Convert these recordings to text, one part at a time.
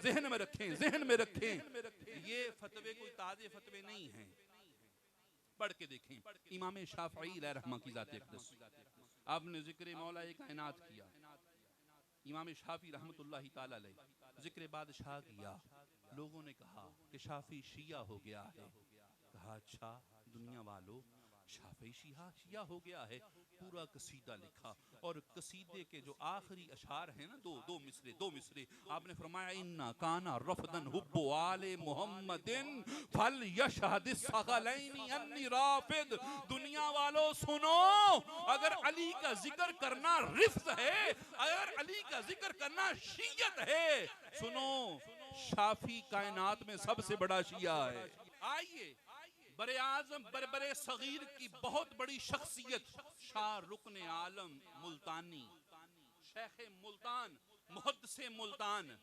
जहन में रखें, जहन में रखें। ये फतवे कोई ताजे फतवे नहीं हैं, पढ़ के देखें। इमाम शाफई रहमा की ज़ात अक़दस, आपने जिक्र मौला कायनात किया, इमाम शाफी रहमतुल्लाहि तआला अलैह जिक्र बादशाह किया। लोगों ने कहा कि शाफी शिया हो गया है। कहा अच्छा दुनिया वालों, शाफी शिया हो गया है। पूरा कसीदा लिखा, और कसीदे के जो आखिरी अशार हैं ना, दो मिसरे आपने फरमाया इन्ना काना रफदन हुब्बु आले मुहम्मदिन फल यशहदिस सगलैनी अन्नी राफिद। दुनिया वालों सुनो, अगर अली का जिक्र करना रिफ्ज है, अगर अली का जिक्र करना शियत है, सुनो शाफी कायनात में सबसे बड़ा शिया है। आइए बरे आजम बरे सगीर की बहुत बड़ी शख्सियत शाह रुकने आलम मुल्तानी, शेख मुल्तान, मुहद्दिस मुल्तान,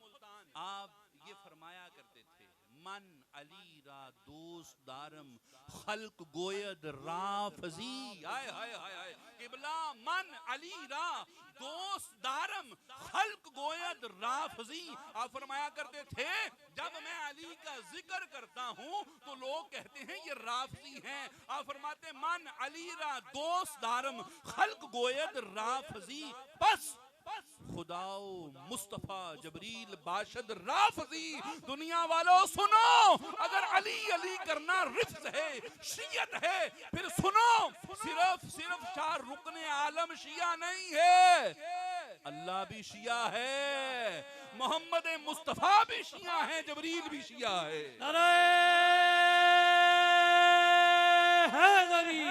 आप ये फरमाया करते थे मन अली रा दोस्त दारम खल्क गोयद राफजी। हाय हाय हाय हाय किबला, मन अली रा दोस्त दारम खल्क गोयद राफजी। आप फरमाया करते थे जब मैं अली का जिक्र करता हूँ तो लोग कहते हैं ये राफजी हैं। आप फरमाते मन अली रा दोस्त दारम खल्क गोयद राफजी, बस खुदाओ मुस्तफा जबरील बाशद राफजी। दुनिया वालों सुनो, अगर अली अली करना रिफ्ज है, शियत है, फिर सुनो सिर्फ शाह रुकने आलम शिया नहीं है, अल्लाह भी शिया है, मोहम्मद मुस्तफा भी शिया है, जबरील भी शिया है। हैदरी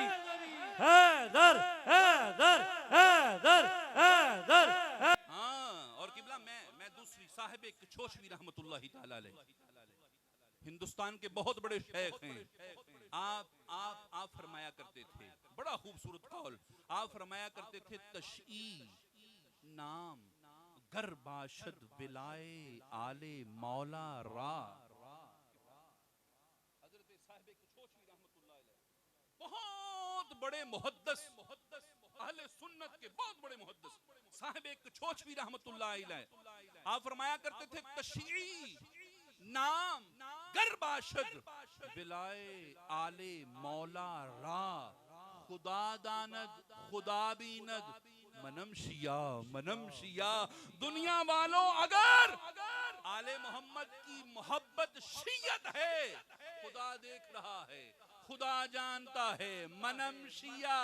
हैदर हैदर हैदर हैदर। और किबला मैं दूसरी साहिब कछोशवी रहमतुल्लाहि तआला अलैह, हिंदुस्तान के बहुत बड़े शेख हैं। आप फरमाया करते थे, बड़ा खूबसूरत कौल, आप फरमाया करते थे तशई नाम गर बाशद विलाए आले मौला रा। हजरत साहिब कछोशवी रहमतुल्लाहि अलैह बहुत बड़े मुहद्दिस, अहले सुन्नत के बहुत बड़े मुहद्दिस साहिब कछोशवी रहमतुल्लाहि अलैह, आप फरमाया करते थे तशई नाम गर बाशद विलाए आले मौला रा, खुदा दानद खुदा बीनद मनम शिया। दुनिया वालों अगर आले मोहम्मद की मोहब्बत शियत है, खुदा देख रहा है, खुदा जानता है, मनम शिया।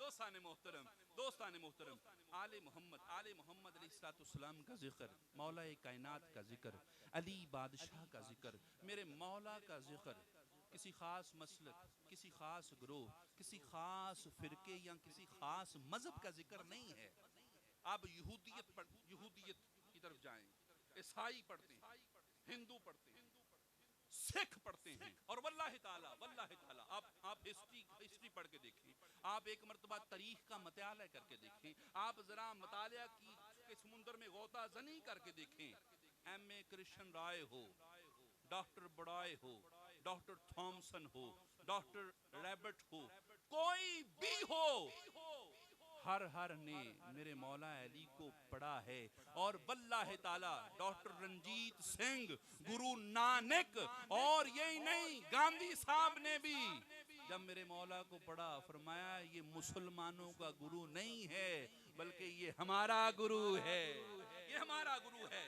दोस्ताने मोहतरम आले मोहम्मद अलैहिस्सलाम का जिक्र, मौला कायनात का जिक्र, अली बादशाह का जिक्र, मेरे मौला का जिक्र किसी खास मसलक, किसी खास ग्रोह, किसी खास फिरके या किसी खास मजहब का जिक्र नहीं है। आप यहूदियत की तरफ जाएं, ईसाई पढ़ते हैं, हिंदू पढ़ते हैं, सिख पढ़ते हैं, और वल्लाहि ताला आप हिस्ट्री पढ़ के देखें, आप एक मर्तबा तारीख का मताला करके देखें, आप जरा मतालिया के समुंदर में गौता जनी करके देखें। एम.ए. कृष्ण राय हो, डॉक्टर बड़ाई हो, डॉक्टर थॉमसन हो, डॉक्टर रैबर्ट हो, कोई भी हो, हर ने मेरे मौला अली को पढ़ा है। और वल्लाहि ताला डॉक्टर रंजीत सिंह, गुरु नानक, और यही नहीं गांधी साहब ने भी जब मेरे मौला को पढ़ा, फरमाया ये मुसलमानों का गुरु नहीं है, बल्कि ये हमारा गुरु है, ये हमारा गुरु है।